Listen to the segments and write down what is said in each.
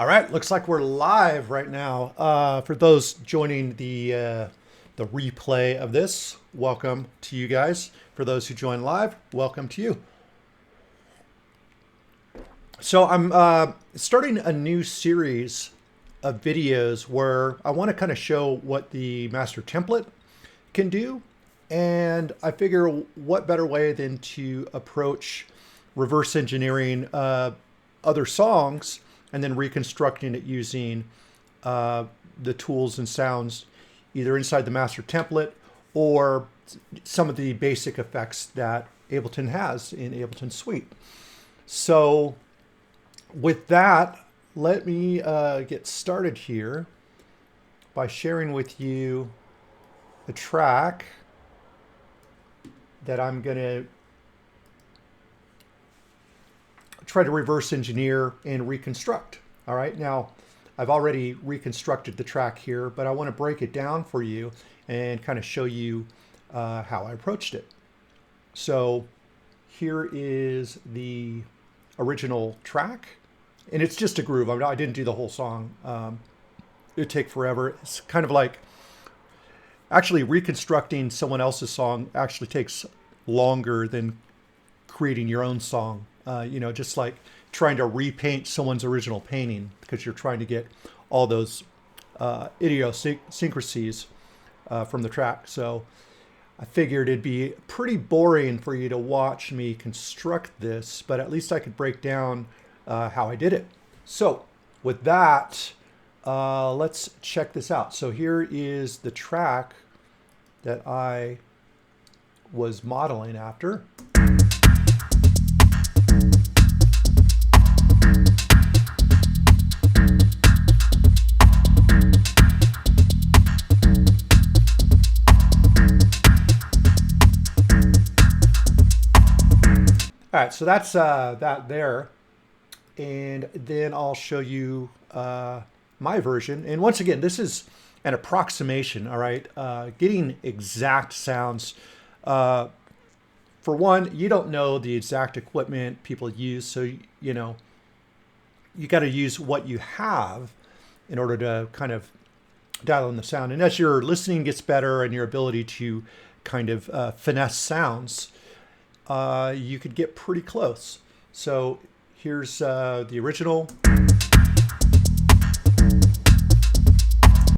All right, looks like we're live right now. For those joining the replay of this, welcome to you guys. For those who join live, welcome to you. So I'm starting a new series of videos where I want to kind of show what the master template can do. And I figure what better way than to approach reverse engineering other songs and then reconstructing it using the tools and sounds either inside the master template or some of the basic effects that Ableton has in Ableton Suite. So with that, let me get started here by sharing with you a track that I'm going to try to reverse engineer and reconstruct. All right, now I've already reconstructed the track here, but I want to break it down for you and kind of show you how I approached it. So here is the original track, and it's just a groove. I didn't do the whole song. It'd take forever. It's kind of like actually reconstructing someone else's song actually takes longer than creating your own song. Just like trying to repaint someone's original painting because you're trying to get all those idiosyncrasies from the track. So I figured it'd be pretty boring for you to watch me construct this, but at least I could break down how I did it. So with that, let's check this out. So here is the track that I was modeling after. All right, so that's that there. And then I'll show you my version. And once again, this is an approximation, all right? Getting exact sounds. For one, you don't know the exact equipment people use, so, you got to use what you have in order to kind of dial in the sound. And as your listening gets better and your ability to kind of finesse sounds, you could get pretty close. So here's the original.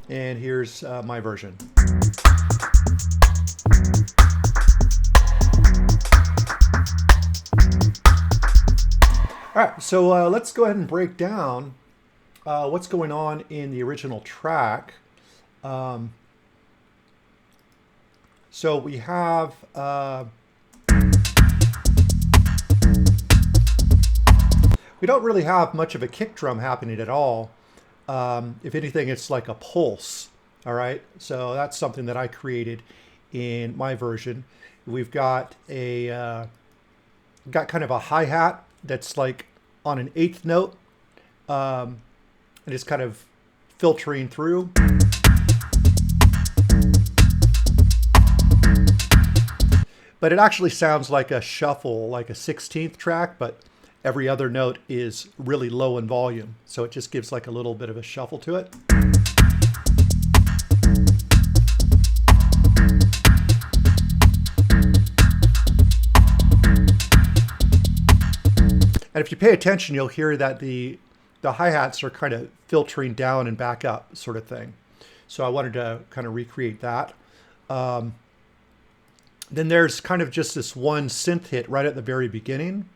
And here's my version. All right, so let's go ahead and break down what's going on in the original track. So we have we don't really have much of a kick drum happening at all. If anything, it's like a pulse. All right, so that's something that I created in my version. We've got kind of a hi-hat that's like on an eighth note, and it's kind of filtering through. But it actually sounds like a shuffle, like a 16th track, but every other note is really low in volume. So it just gives like a little bit of a shuffle to it. And if you pay attention, you'll hear that the hi-hats are kind of filtering down and back up sort of thing. So I wanted to kind of recreate that. Then there's kind of just this one synth hit right at the very beginning.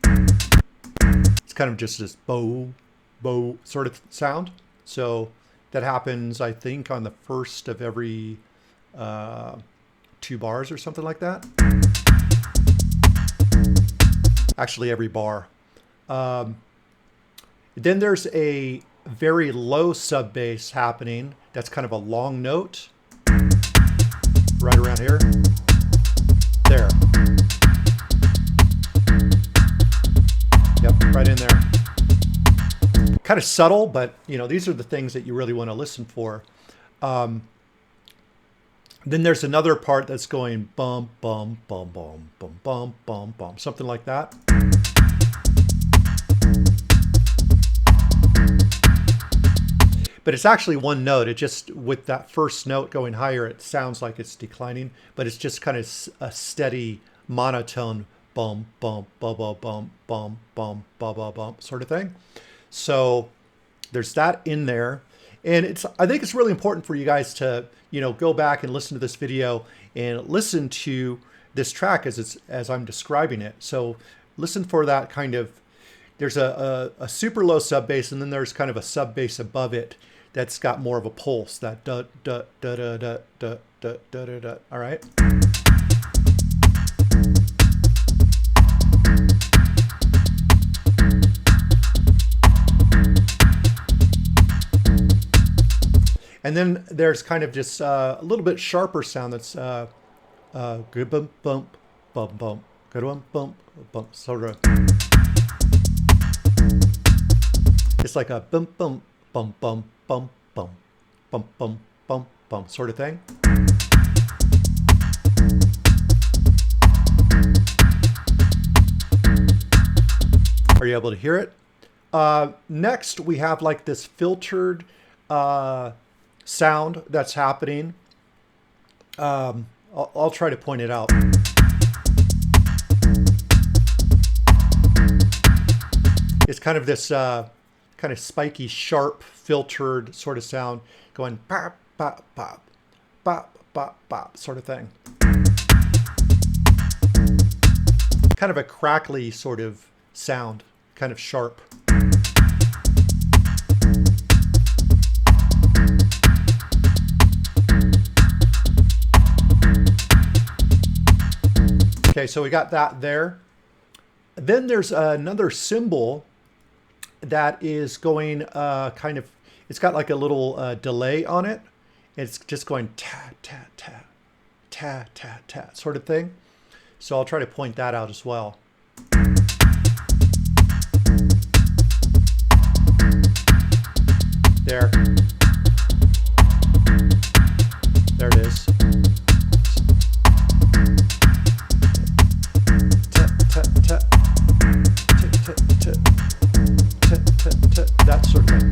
It's kind of just this bow sort of sound. So that happens, I think, on the first of every 2 bars or something like that. Actually, every bar. Then there's a very low sub bass happening. That's kind of a long note. Right around here. There. Yep, right in there. Kind of subtle, but these are the things that you really want to listen for. Then there's another part that's going bum, bum, bum, bum, bum, bum, bum, bum, something like that. but it's actually one note. It just, with that first note going higher, it sounds like it's declining, but it's just kind of a steady monotone bum, bum, bum, bum, bum, bum, bum, bum, bum, bum sort of thing. So there's that in there. And I think it's really important for you guys to, go back and listen to this video and listen to this track as I'm describing it. So listen for that kind of, there's a super low sub bass, and then there's kind of a sub bass above it that's got more of a pulse, that da da da da da da da da da da. All right. And then there's kind of just a little bit sharper sound that's good bump bump bump bump good bump bump bump sort of. It's like a bump bump bump bump bump bump bump bump bump bump sort of thing. Are you able to hear it? Next, we have like this filtered sound that's happening. I'll try to point it out. It's kind of this kind of spiky, sharp, filtered sort of sound going pop, pop, pop, pop, pop, pop sort of thing. Kind of a crackly sort of sound, kind of sharp. Okay, so we got that there. Then there's another cymbal that is going kind of, it's got like a little delay on it. It's just going ta, ta, ta, ta, ta, ta sort of thing. So I'll try to point that out as well. There. There it is. That sort of thing.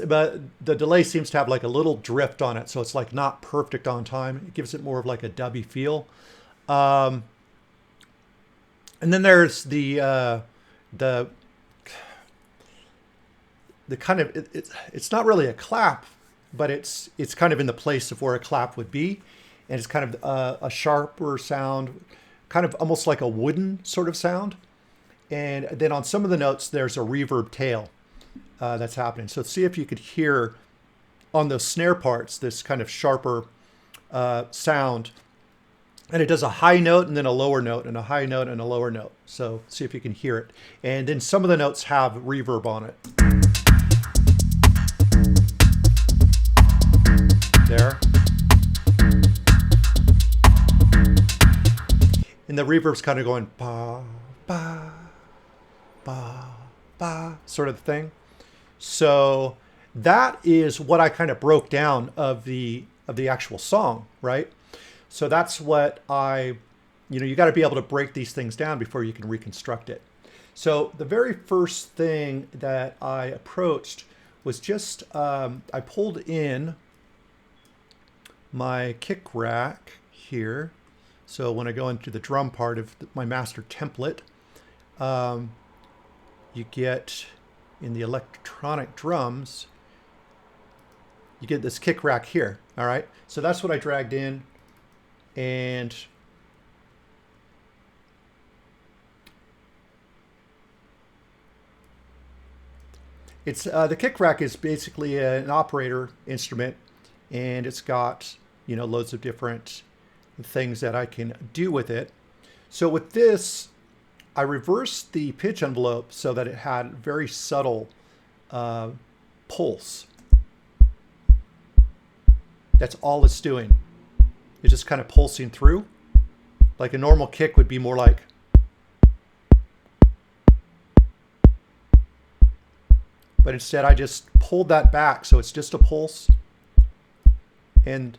But the delay seems to have like a little drift on it, so it's like not perfect on time. It gives it more of like a dubby feel. And then there's the kind of, it's not really a clap, but it's kind of in the place of where a clap would be, and it's kind of a sharper sound, kind of almost like a wooden sort of sound. And then on some of the notes, there's a reverb tail that's happening. So see if you could hear on those snare parts this kind of sharper sound. And it does a high note and then a lower note and a high note and a lower note. So see if you can hear it. And then some of the notes have reverb on it. There. And the reverb's kind of going ba, ba, ba, ba, sort of thing. So that is what I kind of broke down of the actual song, right? So that's what you got to be able to break these things down before you can reconstruct it. So the very first thing that I approached was just, I pulled in my kick rack here. So when I go into the drum part of my master template, you get in the electronic drums, you get this kick rack here. All right. So that's what I dragged in. And it's the kick rack is basically an operator instrument, and it's got, loads of different things that I can do with it. So with this, I reversed the pitch envelope so that it had very subtle pulse. That's all it's doing. It's just kind of pulsing through. Like a normal kick would be more like. But instead I just pulled that back so it's just a pulse. And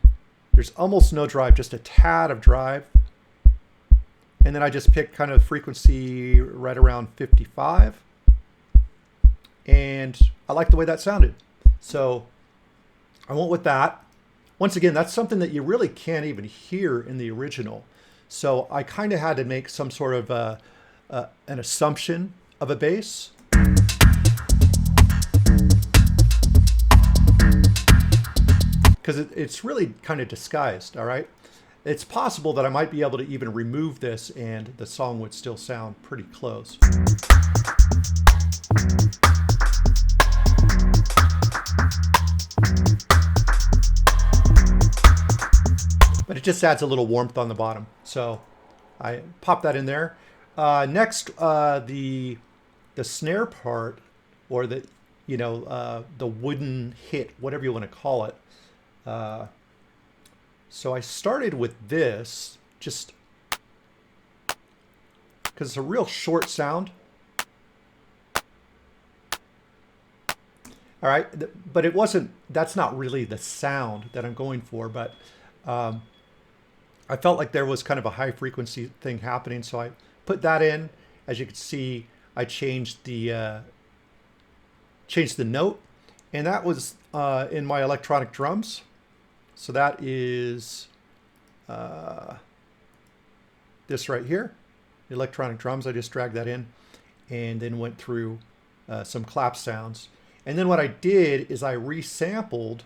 there's almost no drive, just a tad of drive. And then I just picked kind of frequency right around 55. and I like the way that sounded. So I went with that. Once again, that's something that you really can't even hear in the original. So I kind of had to make some sort of an assumption of a bass. Because it's really kind of disguised, all right? It's possible that I might be able to even remove this and the song would still sound pretty close. But it just adds a little warmth on the bottom. So I pop that in there. Next, the snare part, or the wooden hit, whatever you want to call it. So I started with this just because it's a real short sound. All right, but it wasn't, that's not really the sound that I'm going for, but I felt like there was kind of a high frequency thing happening. So I put that in. As you can see, I changed the note, and that was in my electronic drums. So that is this right here, the electronic drums. I just dragged that in and then went through some clap sounds. And then what I did is I resampled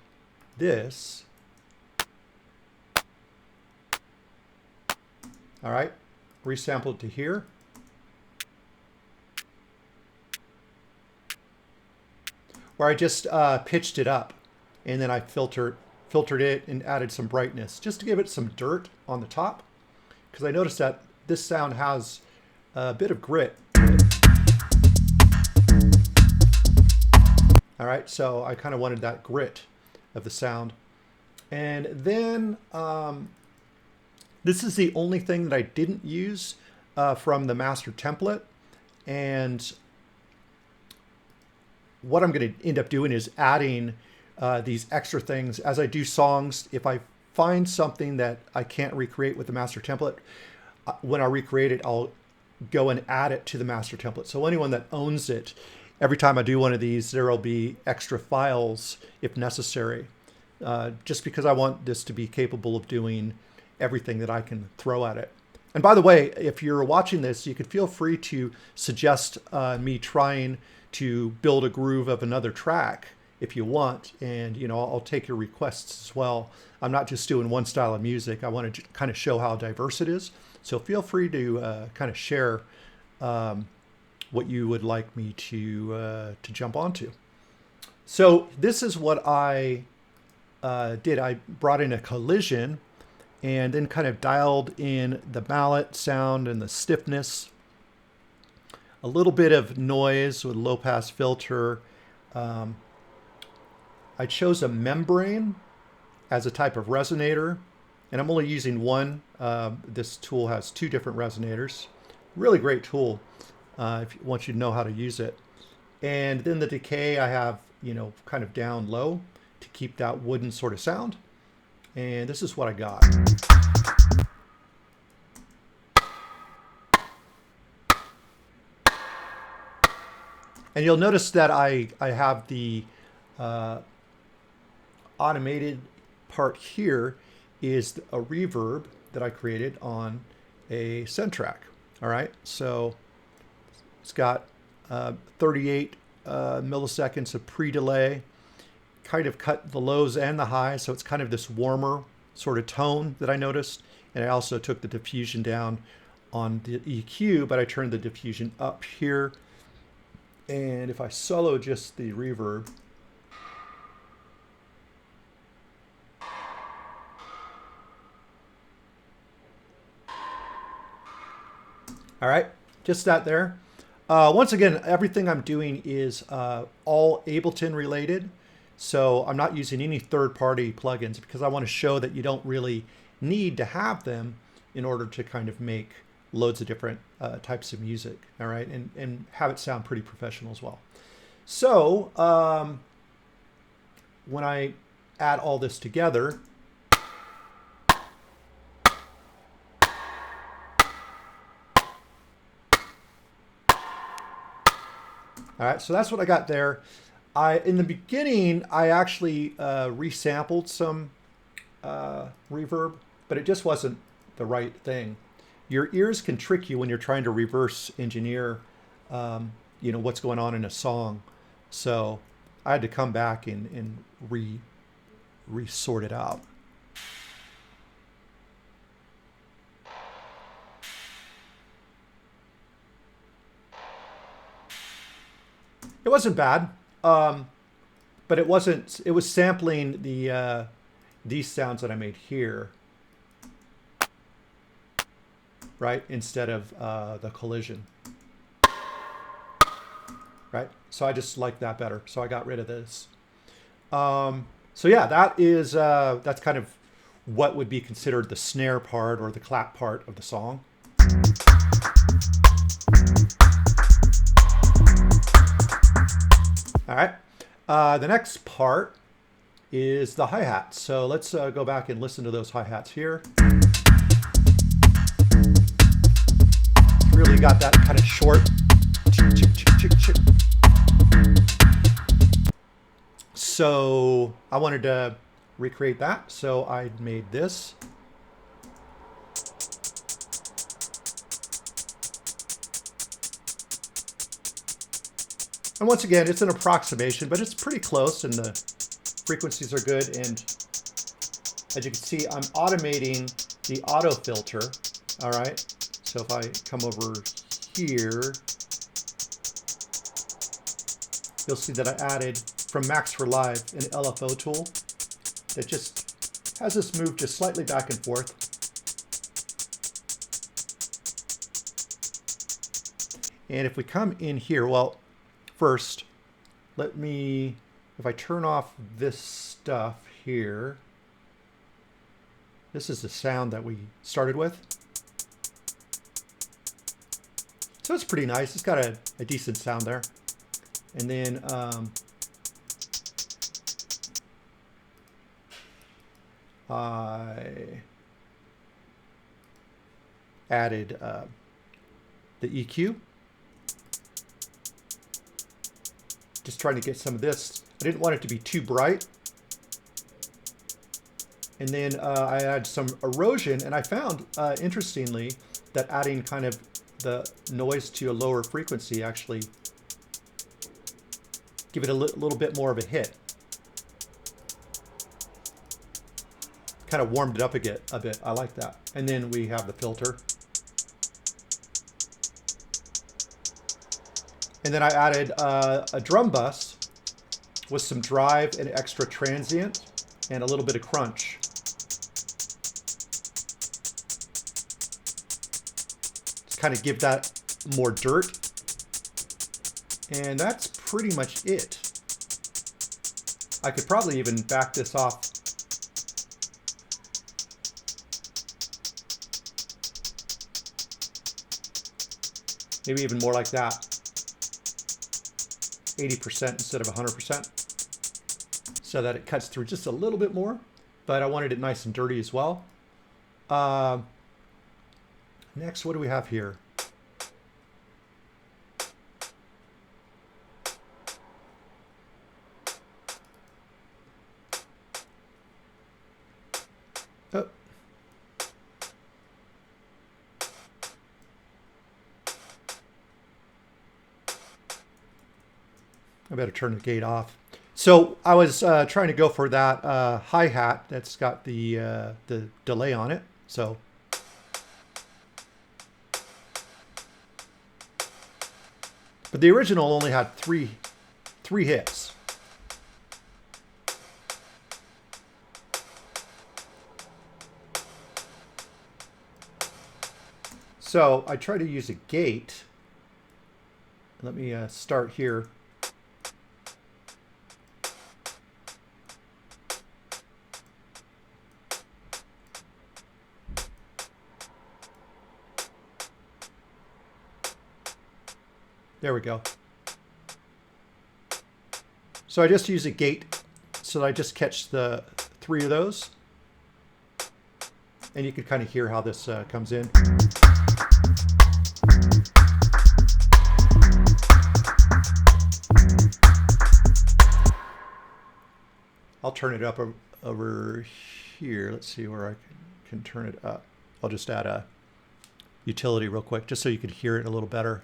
this. All right, resampled it to here. Where I just pitched it up, and then I filtered it and added some brightness just to give it some dirt on the top, because I noticed that this sound has a bit of grit. All right, so I kind of wanted that grit of the sound. And then this is the only thing that I didn't use from the master template. And what I'm going to end up doing is adding these extra things as I do songs. If I find something that I can't recreate with the master template, when I recreate it, I'll go and add it to the master template. So anyone that owns it, every time I do one of these, there will be extra files if necessary, just because I want this to be capable of doing everything that I can throw at it. And by the way, if you're watching this, you could feel free to suggest me trying to build a groove of another track if you want, and I'll take your requests as well. I'm not just doing one style of music. I want to kind of show how diverse it is. So feel free to kind of share what you would like me to jump onto. So this is what I did. I brought in a collision and then kind of dialed in the mallet sound and the stiffness. A little bit of noise with low pass filter. I chose a membrane as a type of resonator, and I'm only using one. This tool has two different resonators. Really great tool once you know how to use it. And then the decay I have, kind of down low to keep that wooden sort of sound. And this is what I got. And you'll notice that I have the automated part here is a reverb that I created on a send track. All right, so it's got 38 milliseconds of pre-delay, kind of cut the lows and the highs, so it's kind of this warmer sort of tone that I noticed. And I also took the diffusion down on the EQ, but I turned the diffusion up here. And if I solo just the reverb, all right, just that there. Once again, everything I'm doing is all Ableton related. So I'm not using any third-party plugins because I want to show that you don't really need to have them in order to kind of make loads of different types of music, all right, and have it sound pretty professional as well. So when I add all this together, All right, so that's what I got there. In the beginning, I actually resampled some reverb, but it just wasn't the right thing. Your ears can trick you when you're trying to reverse engineer, what's going on in a song. So I had to come back and re-sort it out. It wasn't bad, but it wasn't. It was sampling these sounds that I made here, right, instead of the collision, right? So I just like that better. So I got rid of this. So yeah, that's kind of what would be considered the snare part or the clap part of the song. All right, the next part is the hi-hats. So let's go back and listen to those hi-hats here. Really got that kind of short chick, chick, chick, chick, chick. So I wanted to recreate that, so I made this. And once again, it's an approximation, but it's pretty close and the frequencies are good. And as you can see, I'm automating the auto filter. All right. So if I come over here, you'll see that I added from Max for Live an LFO tool that just has this move just slightly back and forth. And if we come in here, well, first, if I turn off this stuff here, this is the sound that we started with. So it's pretty nice. It's got a decent sound there. And then I added the EQ. Just trying to get some of this. I didn't want it to be too bright. And then I add some erosion, and I found, interestingly, that adding kind of the noise to a lower frequency actually give it a little bit more of a hit. Kind of warmed it up a bit. I like that. And then we have the filter. And then I added a drum bus with some drive and extra transient and a little bit of crunch. Just kind of give that more dirt. And that's pretty much it. I could probably even back this off. Maybe even more like that. 80% instead of 100%. So that it cuts through just a little bit more, but I wanted it nice and dirty as well. Next, what do we have here? Oh. I better turn the gate off. So I was trying to go for that hi-hat that's got the delay on it. So but the original only had three hits. So I try to use a gate. Let me start here. There we go. So I just use a gate so that I just catch the three of those. And you can kind of hear how this comes in. turn it up over here. Let's see where I can turn it up. I'll just add a utility real quick, just so you can hear it a little better.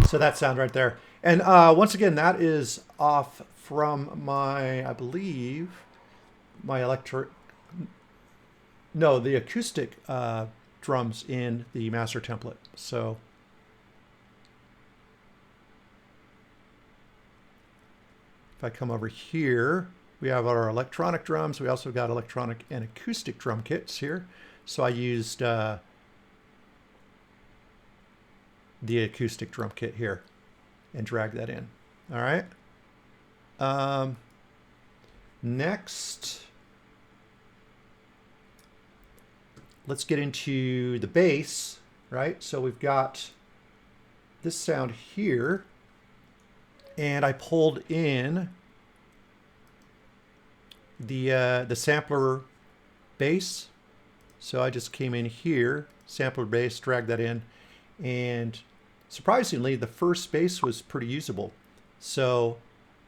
So that sound right there. And once again, that is off from my, I believe, my the acoustic drums in the master template. So if I come over here, we have our electronic drums. We also got electronic and acoustic drum kits here. So I used the acoustic drum kit here and drag that in. All right. Next, let's get into the bass, right? So we've got this sound here, and I pulled in the sampler bass. So I just came in here, sampler bass, dragged that in, and surprisingly, the first bass was pretty usable. So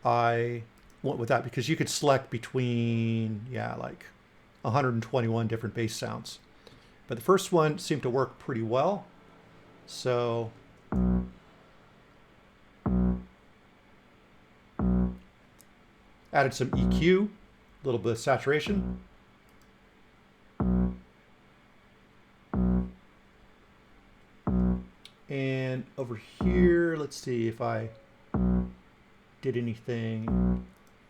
I went with that because you could select between, like 121 different bass sounds. But the first one seemed to work pretty well. So added some EQ, a little bit of saturation. And over here, let's see if I did anything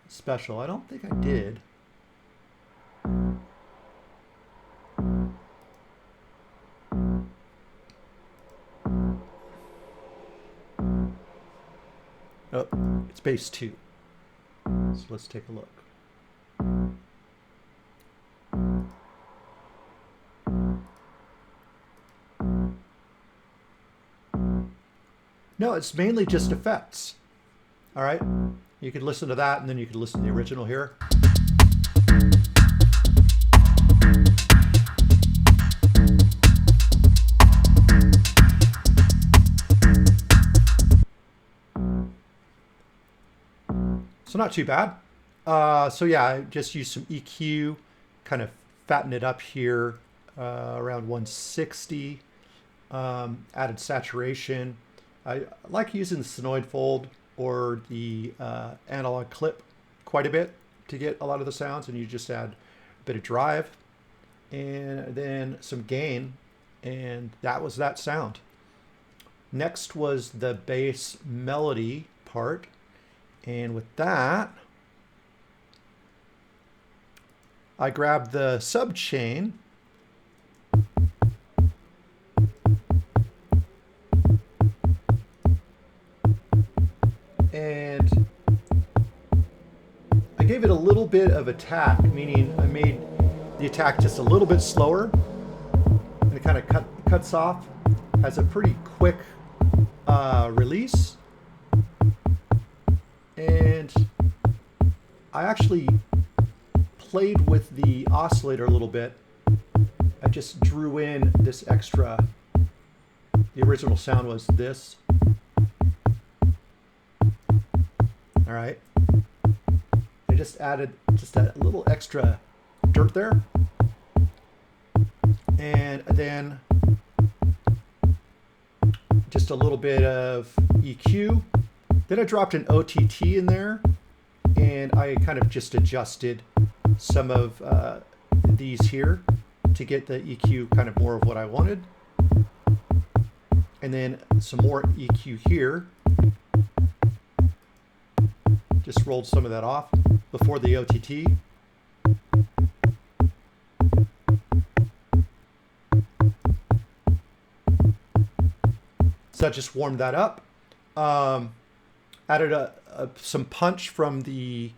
special. I don't think I did. Oh, it's bass 2. So let's take a look. No, it's mainly just effects. All right, you could listen to that, and then you could listen to the original here. So not too bad. So yeah, I just used some EQ, kind of fatten it up here, around 160. Added saturation. I like using the Senoid Fold or the analog clip quite a bit to get a lot of the sounds, and you just add a bit of drive and then some gain, and that was that sound. Next was the bass melody part, and with that, I grabbed the sub chain and I gave it a little bit of attack, meaning I made the attack just a little bit slower, and it kind of cuts off, has a pretty quick release, and I actually played with the oscillator a little bit. I just drew in this extra. The original sound was this. All right. I just added just a little extra dirt there. And then just a little bit of EQ. Then I dropped an OTT in there, and I kind of just adjusted some of these here to get the EQ kind of more of what I wanted. And then some more EQ here. Just rolled some of that off before the OTT. So I just warmed that up. Added some punch from the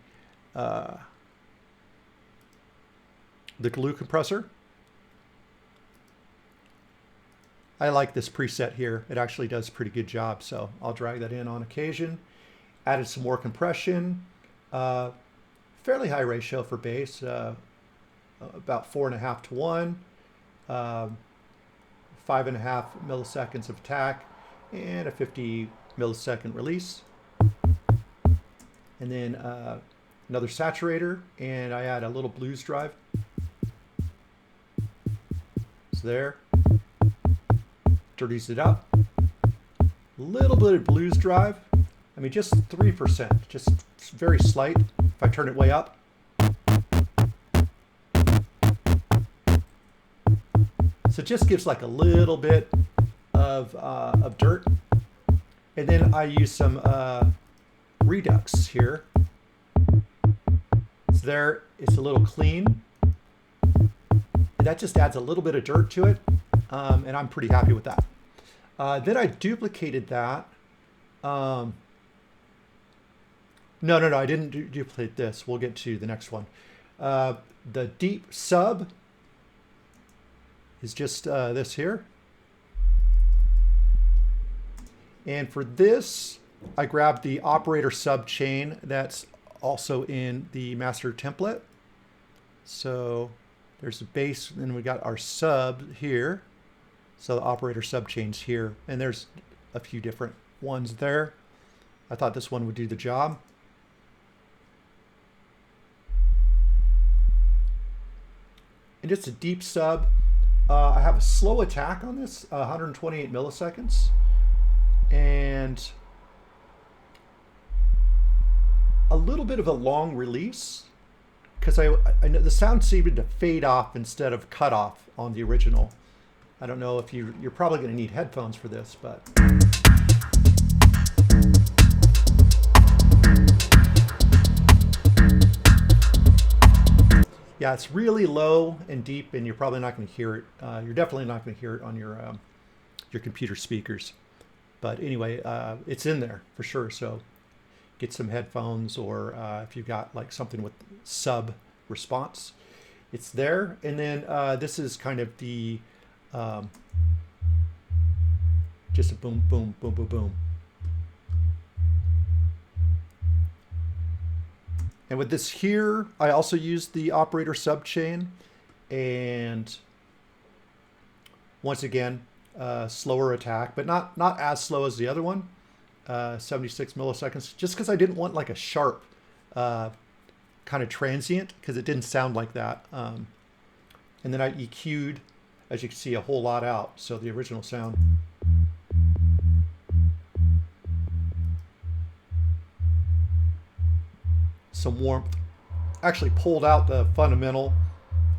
glue compressor. I like this preset here. It actually does a pretty good job, so I'll drag that in on occasion. Added some more compression. Fairly high ratio for bass, about 4.5 to 1. 5.5 milliseconds of attack and a 50 millisecond release. And then another saturator, and I add a little blues drive. It's there. Dirties it up. A little bit of blues drive. I mean, just 3%, just very slight. If I turn it way up. So it just gives like a little bit of dirt. And then I use some redux here. It's there, it's a little clean. And that just adds a little bit of dirt to it. And I'm pretty happy with that. Then I duplicated that. No, I didn't duplicate this. We'll get to the next one. The deep sub is just this here. And for this, I grabbed the operator sub chain that's also in the master template. So there's the bass, and we got our sub here. So the operator sub chain's here, and there's a few different ones there. I thought this one would do the job. And just a deep sub. I have a slow attack on this, 128 milliseconds. And a little bit of a long release, because I know the sound seemed to fade off instead of cut off on the original. I don't know if you're probably going to need headphones for this, but yeah, it's really low and deep, and you're probably not going to hear it. You're definitely not going to hear it on your computer speakers. But anyway, it's in there for sure. So get some headphones, or if you've got like something with sub response, it's there. And then this is kind of the just a boom, boom, boom, boom, boom. And with this here, I also used the operator sub chain, and once again, slower attack, but not as slow as the other one, 76 milliseconds, just because I didn't want like a sharp kind of transient, because it didn't sound like that. And then I EQ'd, as you can see, a whole lot out, so the original sound. Some warmth. Actually pulled out the fundamental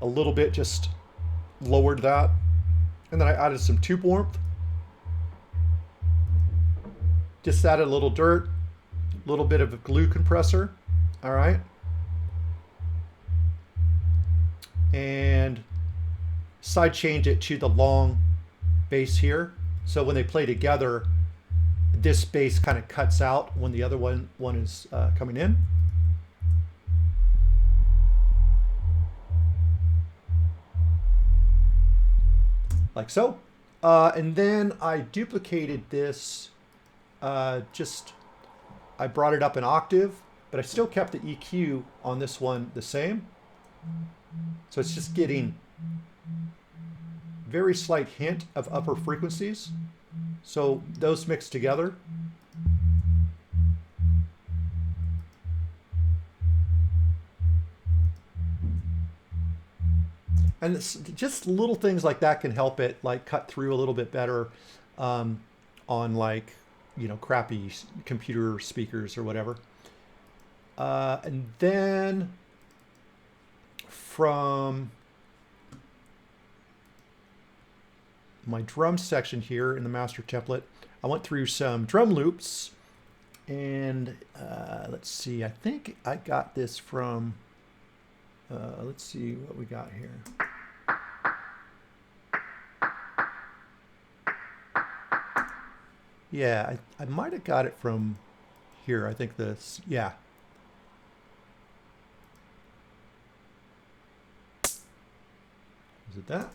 a little bit, just lowered that. And then I added some tube warmth. Just added a little dirt, a little bit of a glue compressor. All right. And side change it to the long bass here. So when they play together, this bass kind of cuts out when the other one is coming in. Like so. And then I duplicated this, I brought it up an octave, but I still kept the EQ on this one the same. So it's just getting very slight hint of upper frequencies. So those mixed together. And it's just little things like that can help it like cut through a little bit better on like, crappy computer speakers or whatever. And then from my drum section here in the master template, I went through some drum loops, and let's see, I think I got this from, let's see what we got here. Yeah, I might have got it from here. I think this, yeah. Is it that?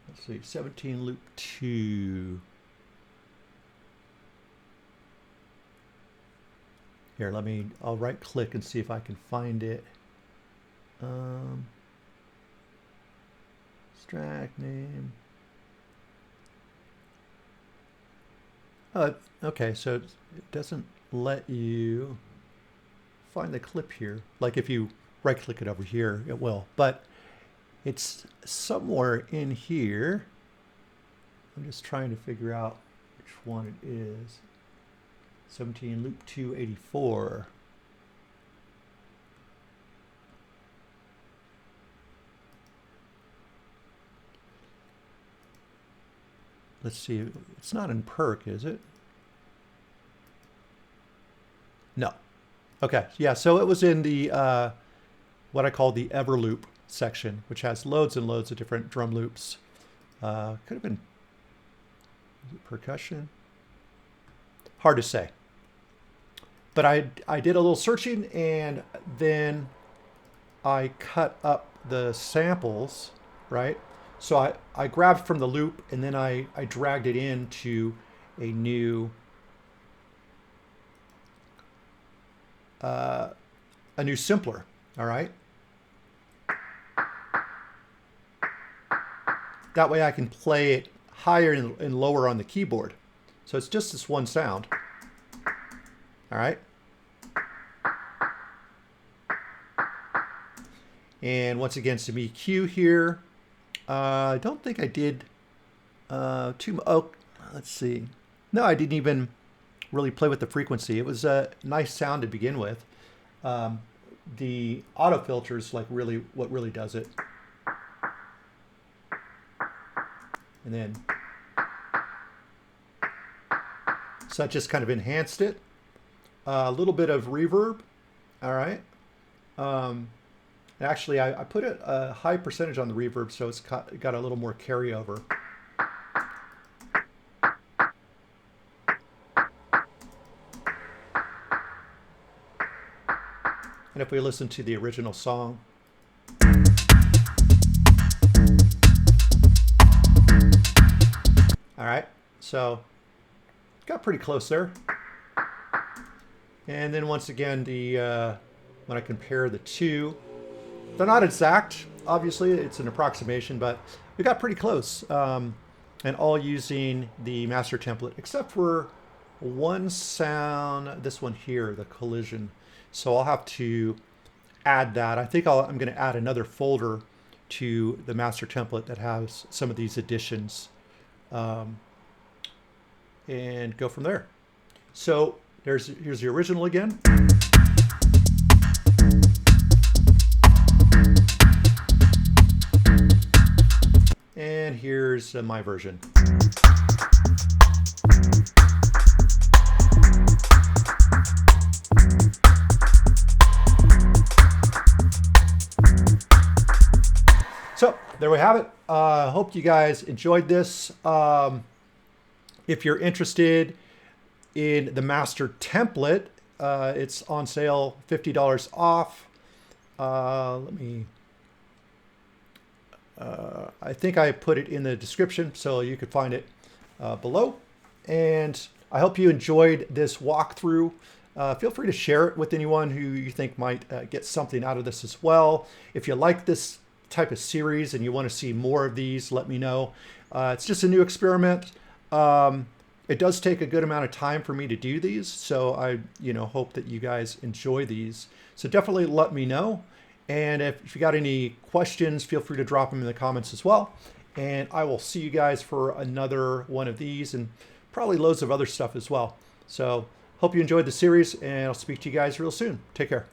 let's see, 17 loop 2. Here, I'll right click and see if I can find it. Extract name. Oh, okay, so it doesn't let you find the clip here. Like if you right click it over here, it will, but it's somewhere in here. I'm just trying to figure out which one it is. 17 loop 284. Let's see, it's not in perk, is it? No. Okay, yeah, so it was in the, what I call the ever loop section, which has loads and loads of different drum loops. Could have been percussion. Hard to say. But I did a little searching, and then I cut up the samples, right? So I grabbed from the loop, and then I dragged it into a new simpler, all right? That way I can play it higher and lower on the keyboard. So it's just this one sound, all right? And once again, some EQ here. I don't think I did oh, let's see. No, I didn't even really play with the frequency. It was a nice sound to begin with. The auto filter is like what really does it. And then, so that just kind of enhanced it. A little bit of reverb, all right. Actually, I put a high percentage on the reverb, so it's got a little more carryover. And if we listen to the original song, all right, so got pretty close there. And then once again, when I compare the two, they're not exact, obviously, it's an approximation, but we got pretty close. And all using the master template, except for one sound, this one here, the collision. So I'll have to add that. I think I'm going to add another folder to the master template that has some of these additions, and go from there. So here's the original again. And here's my version. So there we have it. Hope you guys enjoyed this. If you're interested in the master template, it's on sale, $50 off. I think I put it in the description, so you could find it below. And I hope you enjoyed this walkthrough. Feel free to share it with anyone who you think might get something out of this as well. If you like this type of series and you want to see more of these, let me know. It's just a new experiment. It does take a good amount of time for me to do these, so I hope that you guys enjoy these. So definitely let me know. And if you got any questions, feel free to drop them in the comments as well. And I will see you guys for another one of these, and probably loads of other stuff as well. So hope you enjoyed the series, and I'll speak to you guys real soon. Take care.